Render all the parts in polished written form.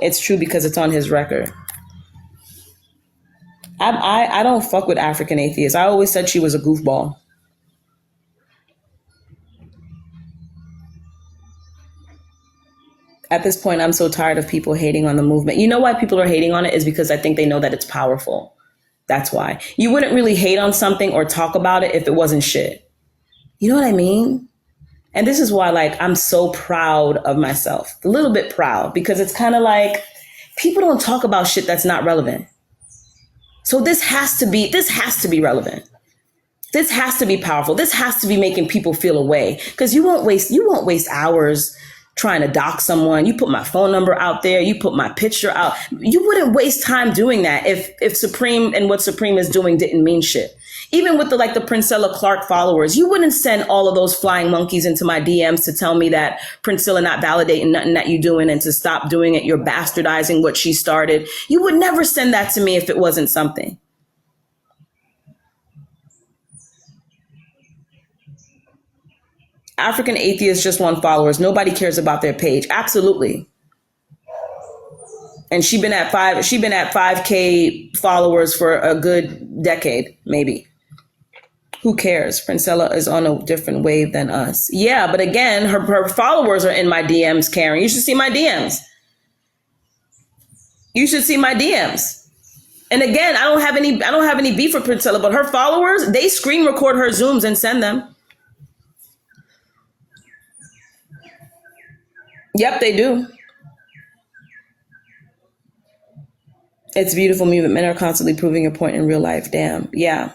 It's true because it's on his record. I don't fuck with African atheists. I always said she was a goofball. At this point, I'm so tired of people hating on the movement. You know why people are hating on it is because I think they know that it's powerful. That's why. You wouldn't really hate on something or talk about it if it wasn't shit. You know what I mean? And this is why, like, I'm so proud of myself. A little bit proud because it's kind of like people don't talk about shit that's not relevant. So this has to be relevant. This has to be powerful. This has to be making people feel a way because you won't waste hours trying to dox someone. You put my phone number out there. You put my picture out. You wouldn't waste time doing that if Supreme and what Supreme is doing didn't mean shit. Even with the Princella Clark followers, you wouldn't send all of those flying monkeys into my DMs to tell me that Princella not validating nothing that you doing and to stop doing it. You're bastardizing what she started. You would never send that to me if it wasn't something. African atheists just want followers. Nobody cares about their page. Absolutely. And she's been at 5K followers for a good decade, maybe. Who cares? Princella is on a different wave than us. Yeah, but again, her followers are in my DMs, Karen. You should see my DMs. You should see my DMs. And again, I don't have any beef with Princella, but her followers, they screen record her Zooms and send them. Yep, they do. It's a beautiful movement. Men are constantly proving a point in real life. Damn. Yeah.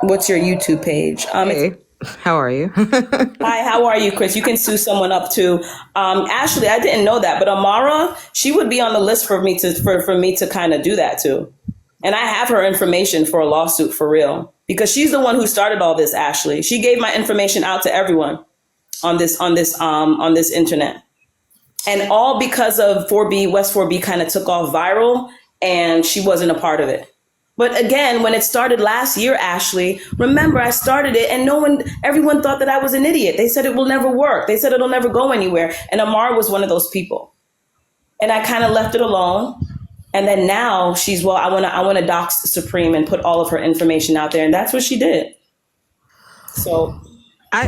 What's your YouTube page? Hey, how are you? Hi, how are you, Chris? You can sue someone up too. Ashley, I didn't know that, but Amara, she would be on the list for me to kind of do that too. And I have her information for a lawsuit for real because she's the one who started all this. Ashley, she gave my information out to everyone on this internet, and all because of 4B. West 4B kind of took off viral, and she wasn't a part of it. But again, when it started last year, Ashley, remember I started it and everyone thought that I was an idiot. They said it will never work. They said it'll never go anywhere. And Amar was one of those people. And I kind of left it alone. And then now she's, I want to dox Supreme and put all of her information out there. And that's what she did. So I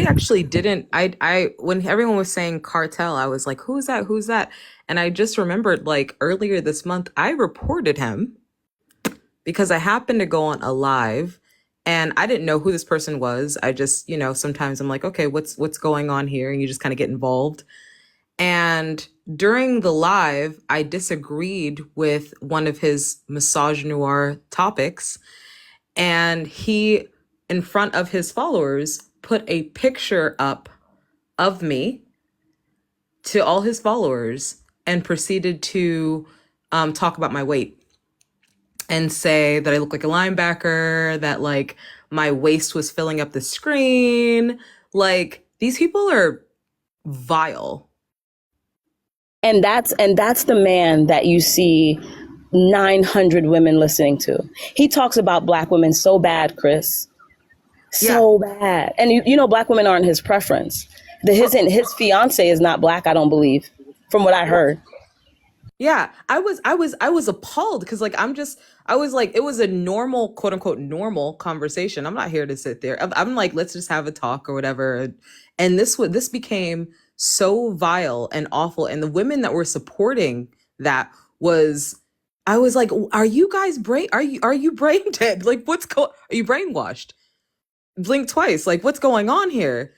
actually didn't. I when everyone was saying cartel, I was like, who's that? Who's that? And I just remembered earlier this month, I reported him because I happened to go on a live and I didn't know who this person was. I just, sometimes I'm like, okay, what's going on here? And you just kind of get involved. And during the live, I disagreed with one of his misogynoir topics. And he, in front of his followers, put a picture up of me to all his followers and proceeded to talk about my weight and say that I look like a linebacker, that my waist was filling up the screen. These people are vile. And that's the man that you see 900 women listening to. He talks about black women so bad, Chris. So bad. And black women aren't his preference. His fiance is not black, I don't believe, from what I heard. Yeah, I was appalled because it was a normal, quote unquote, normal conversation. I'm not here to sit there. I'm like, let's just have a talk or whatever. And this became so vile and awful. And the women that were supporting that I was like, are you guys are you brain dead? Are you brainwashed? Blink twice. What's going on here?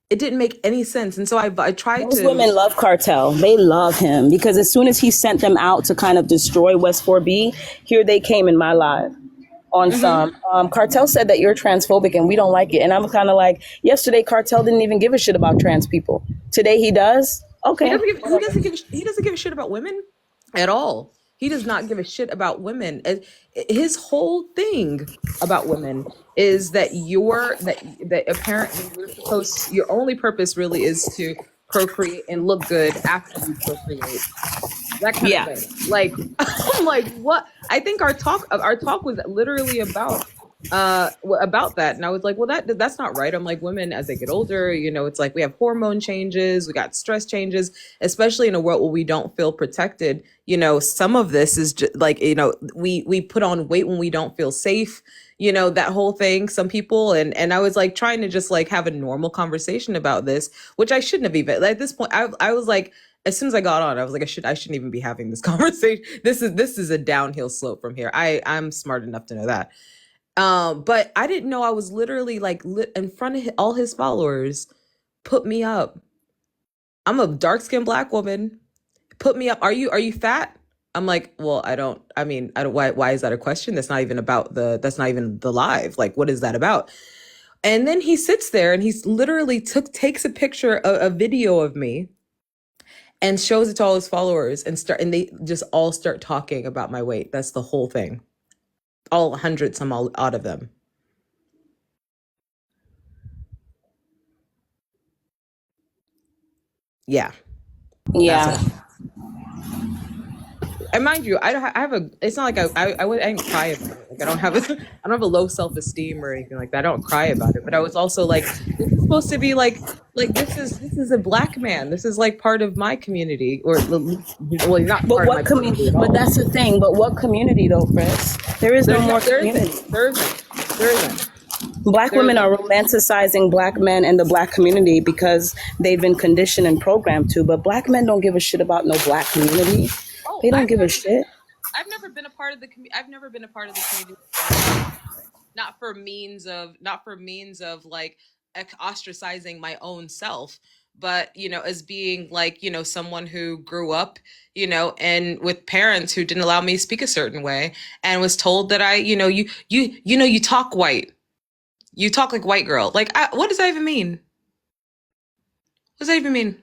It didn't make any sense. And so I tried Those women love Cartel. They love him because as soon as he sent them out to kind of destroy West 4B, here they came in my live on some. Cartel said that you're transphobic and we don't like it. And I'm kind of like, yesterday Cartel didn't even give a shit about trans people. Today he does? Okay. He doesn't give a shit about women at all. He does not give a shit about women. His whole thing about women is that apparently your only purpose really is to procreate and look good after you procreate. That kind of thing. I'm like, what? I think our talk was literally about about that, and I was like, well, that's not right. I'm like, women as they get older, it's like we have hormone changes, we got stress changes, especially in a world where we don't feel protected. Some of this is just like, we put on weight when we don't feel safe, that whole thing. Some people, and I was like trying to just like have a normal conversation about this, which I shouldn't have even, at this point. I was like, as soon as I got on, I was like, I shouldn't even be having this conversation. This is a downhill slope from here. I'm smart enough to know that. But I didn't know I was literally like lit in front of all his followers. Put me up. I'm a dark skinned Black woman. Put me up. Are you fat? I'm like, well, I mean, I don't, why is that a question? That's not even the live. Like, what is that about? And then he sits there and he's literally takes a picture, a video of me, and shows it to all his followers, and they just all start talking about my weight. That's the whole thing. All hundred some all out of them. Yeah. That's Yeah. what. And mind you, I have a. It's not like I didn't cry about it. Like, I don't have I don't have a low self esteem or anything like that. I don't cry about it. But I was also like, this is supposed to be like this is a Black man. This is like part of my community, or well, not But part of my what community community? at But all. that's the thing. But what community though, Chris? There is no There's more not. There community. isn't. There isn't. There isn't. Black There women isn't. are romanticizing Black men and the Black community because they've been conditioned and programmed to. But Black men don't give a shit about no Black community. Oh, They don't give a shit. I've never been a part of the I've never been a part of the community myself. Not for means of like ostracizing my own self, but as being like someone who grew up and with parents who didn't allow me to speak a certain way, and was told that you talk white, you talk like white girl. Like, what does that even mean? What does that even mean?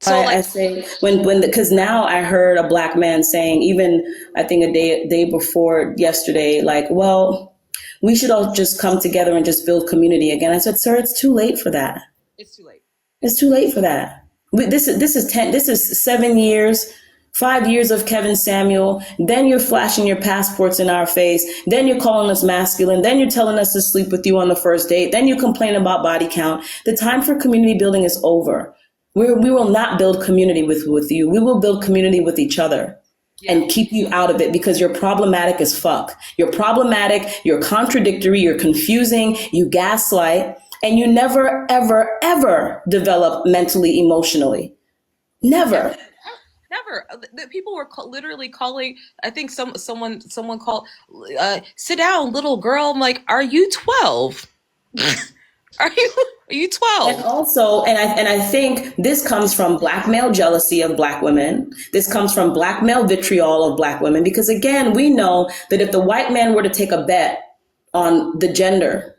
So I like, say when because now I heard a Black man saying, even I think a day before yesterday, like, well, we should all just come together and just build community again. I said, sir, it's too late for that. it's too late. It's too late for that. This is 7 years, 5 years of Kevin Samuel. Then you're flashing your passports in our face. Then you're calling us masculine. Then you're telling us to sleep with you on the first date. Then you complain about body count. The time for community building is over. We will not build community with you. We will build community with each other Yeah. and keep you out of it because you're problematic as fuck. You're problematic, you're contradictory, you're confusing, you gaslight, and you never, ever, ever develop mentally, emotionally. Never. Never. The people were literally calling. I think someone called. Sit down, little girl. I'm like, are you 12? Are you And 12? also, and I think this comes from black male jealousy of Black women. This comes from black male vitriol of Black women. Because again, we know that if the white man were to take a bet on the gender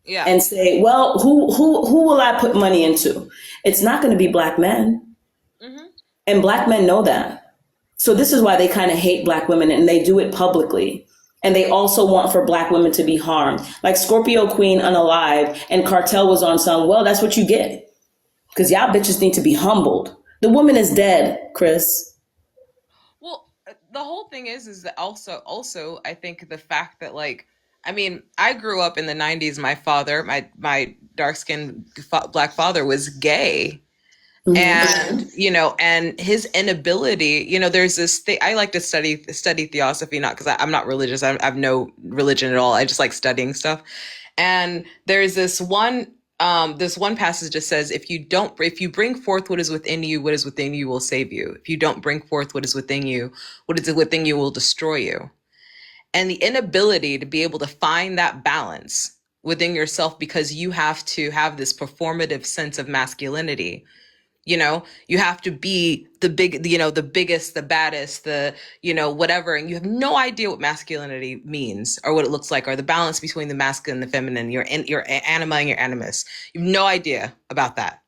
Yeah. and say, well, who will I put money into? It's not going to be Black men. Hmm. And Black men know that. So this is why they kind of hate Black women, and they do it publicly. And they also want for Black women to be harmed. Like Scorpio Queen Unalive and Cartel was on some, well, that's what you get. Because y'all bitches need to be humbled. The woman is dead, Chris. Well, the whole thing is that also I think the fact that, like, I mean, I grew up in the '90s. My dark skinned Black father was gay. And and his inability, there's this thing. I like to study theosophy, not because I'm not religious. I have no religion at all. I just like studying stuff. And there's this one passage that says, if you bring forth what is within you, what is within you will save you. If you don't bring forth what is within you, what is within you will destroy you. And the inability to be able to find that balance within yourself, because you have to have this performative sense of masculinity. You have to be the biggest, the baddest, whatever. And you have no idea what masculinity means or what it looks like, or the balance between the masculine and the feminine, your anima and your animus. You have no idea about that.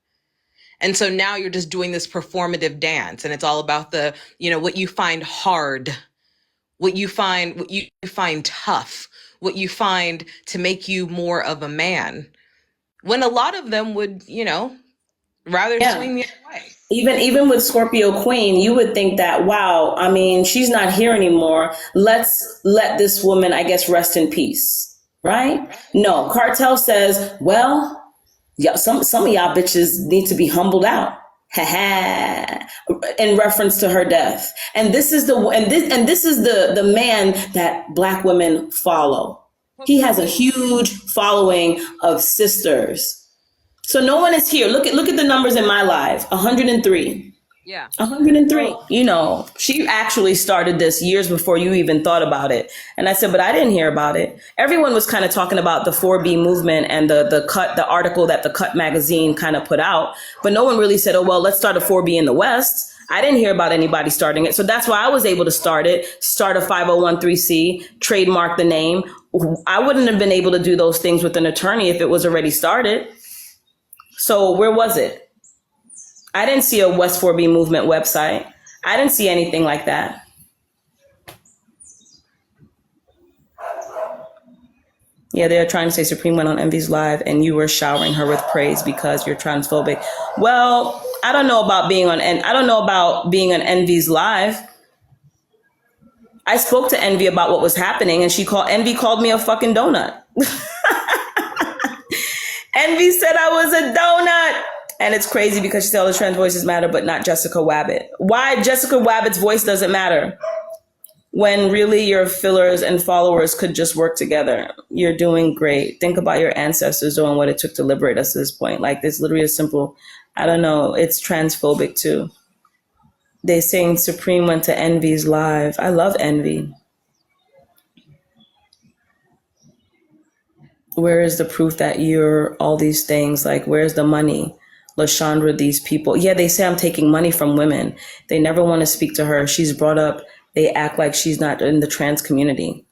And so now you're just doing this performative dance, and it's all about what you find hard, what you find tough, what you find to make you more of a man. When a lot of them would, rather Yeah. swing the other way. Even with Scorpio Queen, you would think that, wow, I mean, she's not here anymore. Let's let this woman, I guess, rest in peace. Right? No, Cartel says, well, yeah, some of y'all bitches need to be humbled out. Ha ha. In reference to her death. And this is the man that black women follow. He has a huge following of sisters. So no one is here. Look at the numbers in my live. 103. Yeah. 103. You know, she actually started this years before you even thought about it. And I said, but I didn't hear about it. Everyone was kind of talking about the 4B movement and the article that the Cut magazine kind of put out. But no one really said, oh, well, let's start a 4B in the West. I didn't hear about anybody starting it. So that's why I was able to start a 501c, trademark the name. I wouldn't have been able to do those things with an attorney if it was already started. So where was it? I didn't see a West4B movement website. I didn't see anything like that. Yeah, they're trying to say Supreme went on Envy's live and you were showering her with praise because you're transphobic. Well, I don't know about being on Envy's live. I spoke to Envy about what was happening and Envy called me a fucking donut. Envy said I was a donut. And it's crazy because she said all the trans voices matter, but not Jessica Wabbit. Why Jessica Wabbit's voice doesn't matter? When really your fillers and followers could just work together. You're doing great. Think about your ancestors doing what it took to liberate us to this point. Like, this literally is simple. I don't know. It's transphobic too. They saying Supreme went to Envy's live. I love Envy. Where is the proof that you're all these things? Like, where's the money? LaShondra, these people. Yeah, they say I'm taking money from women. They never want to speak to her. She's brought up. They act like she's not in the trans community.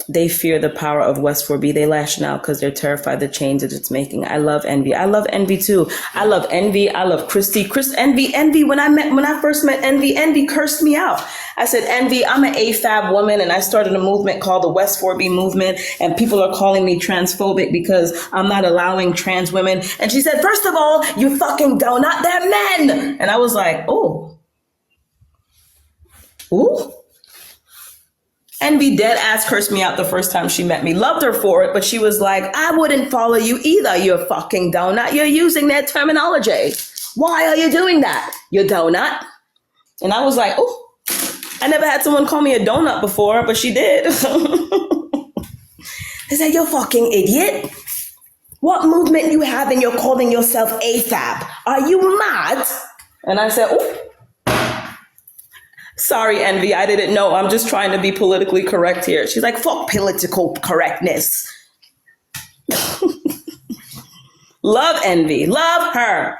They fear the power of West4B. They lash out because they're terrified of the change that it's making. I love Envy. I love Envy too. I love Envy. I love Christy. Envy. When I first met Envy cursed me out. I said, Envy, I'm an AFAB woman and I started a movement called the West4B movement and people are calling me transphobic because I'm not allowing trans women. And she said, first of all, you fucking donut, they're men. And I was like, oh. Ooh. Envy dead ass cursed me out the first time she met me. Loved her for it, but she was like, I wouldn't follow you either, you fucking donut. You're using that terminology. Why are you doing that, you donut? And I was like, oh, I never had someone call me a donut before, but she did. They said, you fucking idiot. What movement you have and you're calling yourself AFAB? Are you mad? And I said, oh. Sorry, Envy, I didn't know. I'm just trying to be politically correct here. She's like, fuck political correctness. Love Envy. Love her.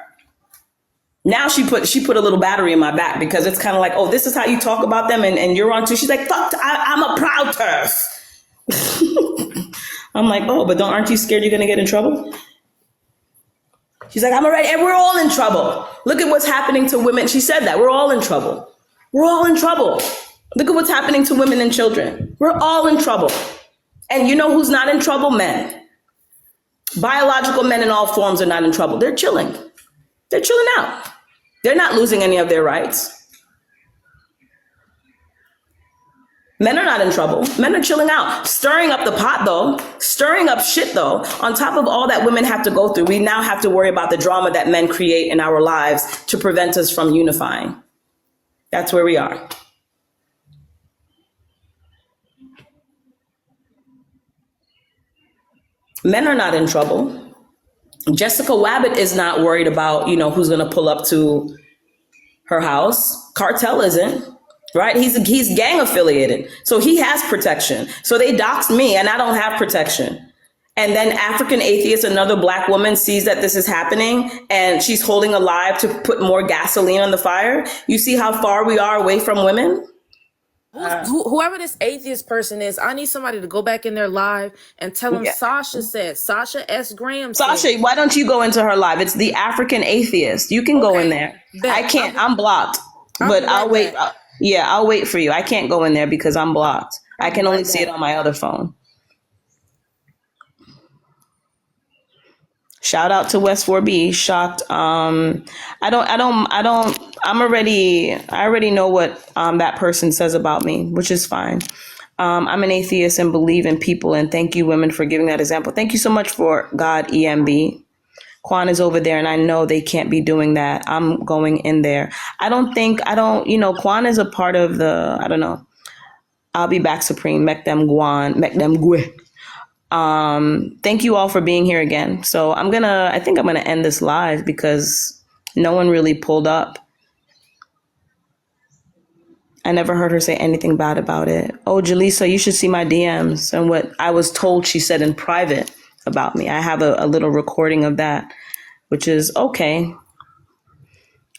Now she put a little battery in my back because it's kind of like, oh, this is how you talk about them and you're on too. She's like, fuck, I'm a proud turf. I'm like, oh, but aren't you scared you're going to get in trouble? She's like, I'm already, and we're all in trouble. Look at what's happening to women. She said that. We're all in trouble. We're all in trouble. Look at what's happening to women and children. We're all in trouble. And you know who's not in trouble? Men. Biological men in all forms are not in trouble. They're chilling. They're chilling out. They're not losing any of their rights. Men are not in trouble. Men are chilling out. Stirring up the pot, though. Stirring up shit, though. On top of all that women have to go through, we now have to worry about the drama that men create in our lives to prevent us from unifying. That's where we are. Men are not in trouble. Jessica Wabbit is not worried about, who's going to pull up to her house. Cartel isn't, right? He's gang affiliated. So he has protection. So they doxed me and I don't have protection. And then African Atheist, another black woman, sees that this is happening and she's holding a live to put more gasoline on the fire. You see how far we are away from women? Whoever this atheist person is, I need somebody to go back in their live and tell them Sasha said, Sasha S. Graham said. Sasha, why don't you go into her live? It's the African Atheist. You can go in there. I can't. I'm blocked. But I'll wait. I'll wait for you. I can't go in there because I'm blocked. I can only see it on my other phone. Shout out to West4B. Shocked. I already know what that person says about me, which is fine. I'm an atheist and believe in people, and thank you, women, for giving that example. Thank you so much for God, EMB. Quan is over there, and I know they can't be doing that. I'm going in there. Quan is a part of the, I don't know. I'll be back, Supreme. Mek them guan, mek them gwe. Thank you all for being here again. So I think I'm gonna end this live because no one really pulled up. I never heard her say anything bad about it. Oh, Jaleesa, you should see my DMs and what I was told she said in private about me. I have a little recording of that, which is okay.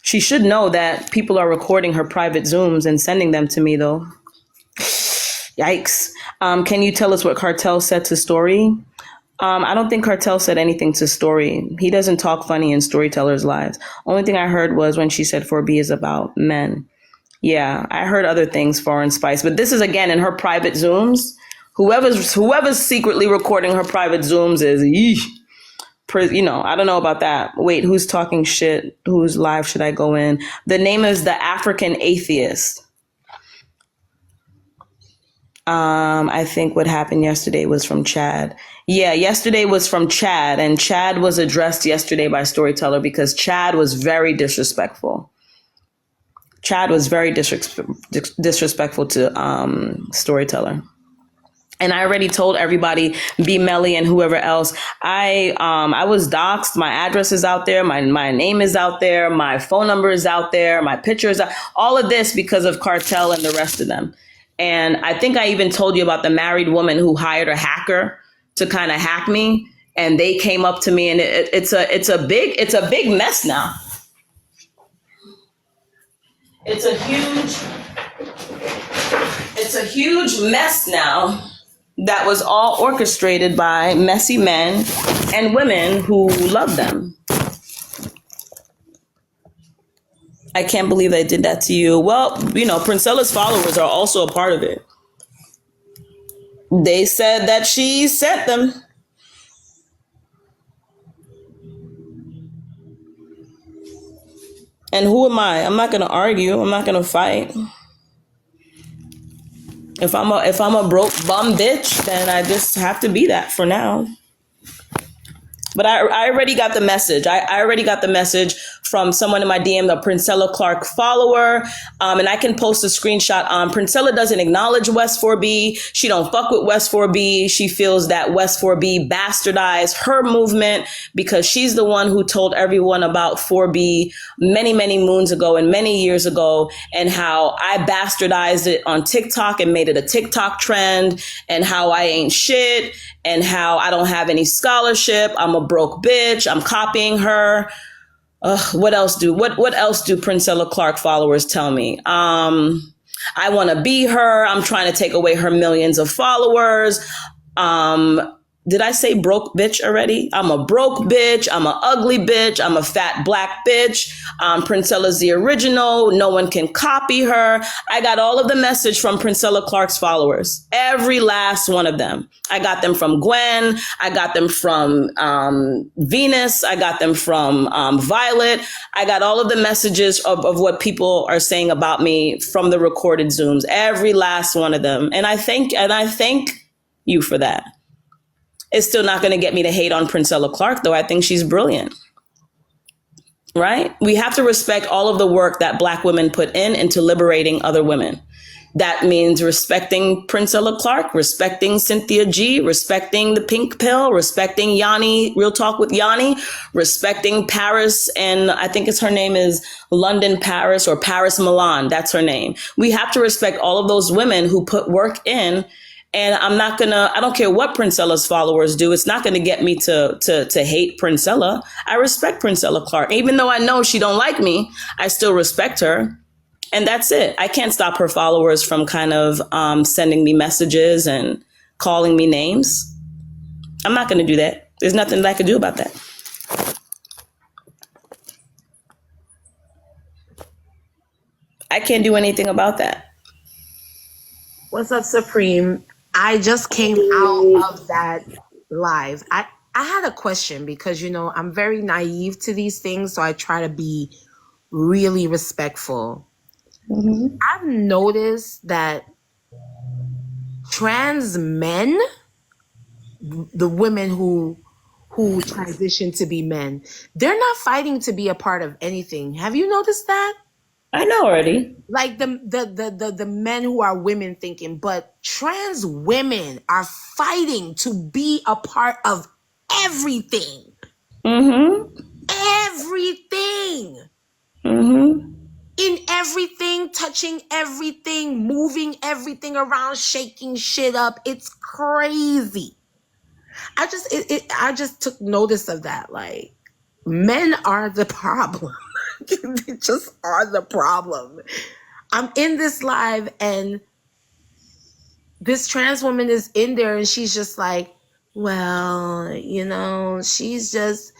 She should know that people are recording her private Zooms and sending them to me, though. Yikes. Can you tell us what Cartel said to Story? I don't think Cartel said anything to Story. He doesn't talk funny in Storyteller's lives. Only thing I heard was when she said 4B is about men. Yeah, I heard other things, Foreign Spice, but this is again in her private Zooms. Whoever's secretly recording her private Zooms is, I don't know about that. Wait, who's talking shit? Whose live should I go in? The name is The African Atheist. I think what happened yesterday was from Chad. Yeah, yesterday was from Chad, and Chad was addressed yesterday by Storyteller because Chad was very disrespectful. Chad was very disrespectful to Storyteller. And I already told everybody, B. Melly and whoever else, I was doxxed. My address is out there. My name is out there. My phone number is out there. My picture is out. All of this because of Cartel and the rest of them. And I think I even told you about the married woman who hired a hacker to kind of hack me. And they came up to me, and it's a big mess now. It's a huge mess now that was all orchestrated by messy men and women who love them. I can't believe they did that to you. Well, Princella's followers are also a part of it. They said that she sent them. And who am I? I'm not going to argue. I'm not going to fight. If I'm a broke bum bitch, then I just have to be that for now. But I already got the message. I already got the message from someone in my DM, the Princella Clark follower. And I can post a screenshot. Princella doesn't acknowledge West4B. She don't fuck with West4B. She feels that West4B bastardized her movement because she's the one who told everyone about 4B many, many moons ago and many years ago, and how I bastardized it on TikTok and made it a TikTok trend, and how I ain't shit, and how I don't have any scholarship. I'm a broke bitch. I'm copying her. What else do Princella Clark followers tell me? I want to be her. I'm trying to take away her millions of followers. Did I say broke bitch already? I'm a broke bitch. I'm an ugly bitch. I'm a fat black bitch. Princella's the original. No one can copy her. I got all of the message from Princella Clark's followers. Every last one of them. I got them from Gwen. I got them from Venus. I got them from Violet. I got all of the messages of what people are saying about me from the recorded Zooms. Every last one of them. And I thank you for that. It's still not going to get me to hate on Princella Clark, though. I think she's brilliant. Right? We have to respect all of the work that Black women put into liberating other women. That means respecting Princella Clark, respecting Cynthia G, respecting the Pink Pill, respecting Yanni, Real Talk with Yanni, respecting Paris, and I think her name is London Paris or Paris Milan. That's her name. We have to respect all of those women who put work in. And I don't care what Princella's followers do. It's not going to get me to hate Princella. I respect Princella Clark. Even though I know she don't like me, I still respect her. And that's it. I can't stop her followers from kind of sending me messages and calling me names. I'm not going to do that. There's nothing that I can do about that. I can't do anything about that. What's up, Supreme? I just came out of that live. I I had a question because, I'm very naive to these things, so I try to be really respectful. Mm-hmm. I've noticed that trans men, the women who transition to be men, they're not fighting to be a part of anything. Have you noticed that? I know already. Like the men who are women thinking, but trans women are fighting to be a part of everything. Mm-hmm. Everything. Mm-hmm. In everything, touching everything, moving everything around, shaking shit up. It's crazy. I just took notice of that. Like, men are the problem. They just are the problem. I'm in this live and this trans woman is in there and she's just like, well, she's just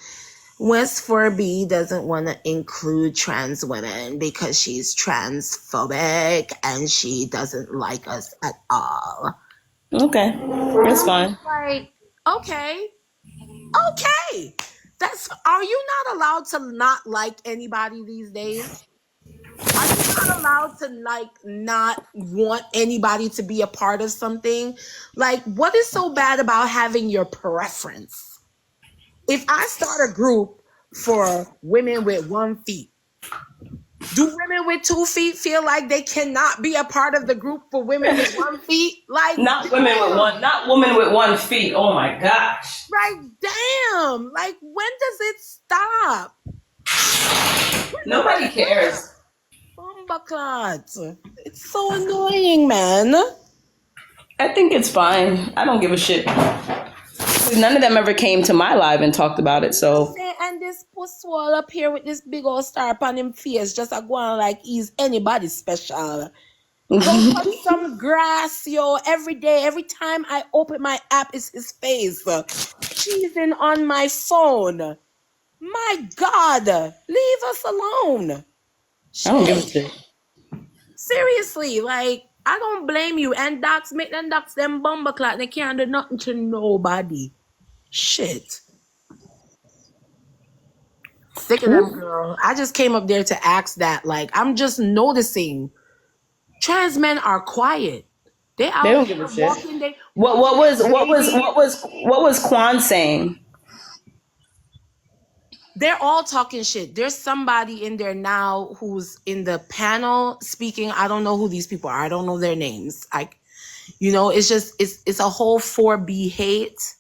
West4B doesn't want to include trans women because she's transphobic and she doesn't like us at all. Okay, that's fine. Like, okay. Are you not allowed to not like anybody these days? Are you not allowed to not want anybody to be a part of something? Like, what is so bad about having your preference? If I start a group for women with 1 feet, do women with 2 feet feel like they cannot be a part of the group for women with 1 feet? Like, Not women with 1 feet. Oh my gosh. like, damn. Like, when does it stop? Nobody cares. Bombaclat. It's so annoying, man. I think it's fine. I don't give a shit. None of them ever came to my live and talked about it, so. And this puss wall up here with this big old star upon him face, just a going like he's anybody special. Go cut some grass, yo, every day. Every time I open my app, it's his face. Cheesing on my phone. My God, leave us alone. I don't give a shit. Seriously, like, I don't blame you. And docs make them docs them bumbleclot. They can't do nothing to nobody. Shit. Sick of them, girl. I just came up there to ask that. Like, I'm just noticing trans men are quiet. They don't give a shit. Walking, What was Quan saying? they're all talking shit. There's somebody in there now who's in the panel speaking. I don't know who these people are. I don't know their names. It's just it's a whole 4B hate.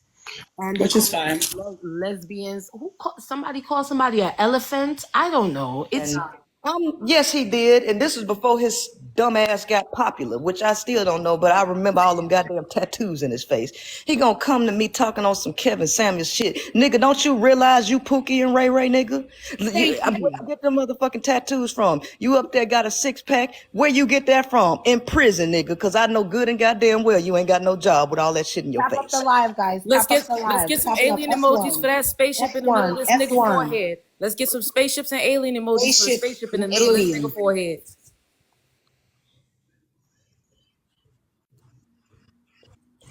And Which is fine. Lesbians. Somebody called somebody an elephant? I don't know. It's Yes, he did, and this was before his dumb ass got popular, which I still don't know, but I remember all them goddamn tattoos in his face. He gonna come to me talking on some Kevin Samuels shit. Nigga, don't you realize you Pookie and Ray Ray, nigga? Where I get them motherfucking tattoos from? You up there got a 6-pack? Where you get that from? In prison, nigga, because I know good and goddamn well you ain't got no job with all that shit in your face. Up the live, guys. Let's get some alien emojis for that spaceship in the middle of this nigga forehead. Let's get some spaceships and alien emojis for the spaceship in the middle of this nigga forehead.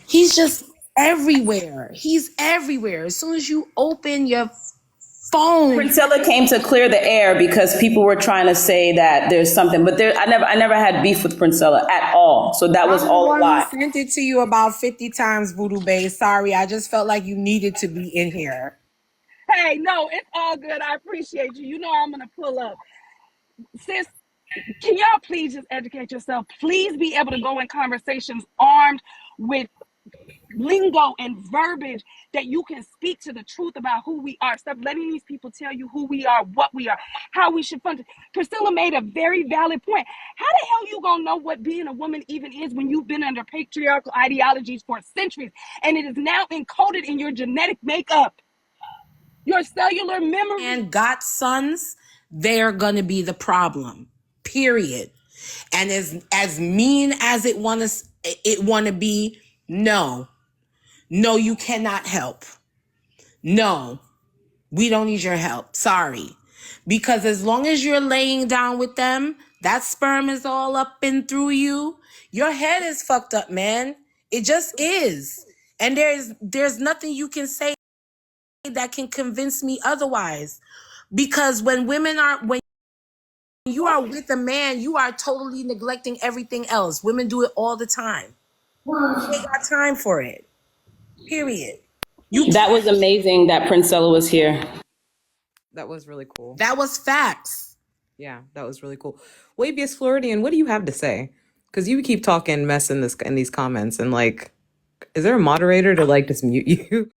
He's just everywhere. He's everywhere. As soon as you open your phone. Princella came to clear the air because people were trying to say that there's something, but I never had beef with Princella at all. So that was all a lie. I sent it to you about 50 times, Voodoo Bay. Sorry, I just felt like you needed to be in here. Hey, no, it's all good. I appreciate you. You know I'm going to pull up. Sis, can y'all please just educate yourself? Please be able to go in conversations armed with lingo and verbiage that you can speak to the truth about who we are. Stop letting these people tell you who we are, what we are, how we should function. Priscilla made a very valid point. How the hell you gonna know what being a woman even is when you've been under patriarchal ideologies for centuries and it is now encoded in your genetic makeup? Your cellular memory. And got sons, they're gonna be the problem. Period. And as mean as it wanna be, no, you cannot help. No, we don't need your help. Sorry. Because as long as you're laying down with them, that sperm is all up and through you. Your head is fucked up, man. It just is. And there's nothing you can say. that can convince me otherwise. Because when you are with a man, you are totally neglecting everything else. Women do it all the time. You ain't got time for it. Period. That was amazing that Princella was here. That was really cool. That was facts. Yeah, that was really cool. Wavius Floridian, what do you have to say? Because you keep talking mess in these comments, and like, is there a moderator to like just mute you?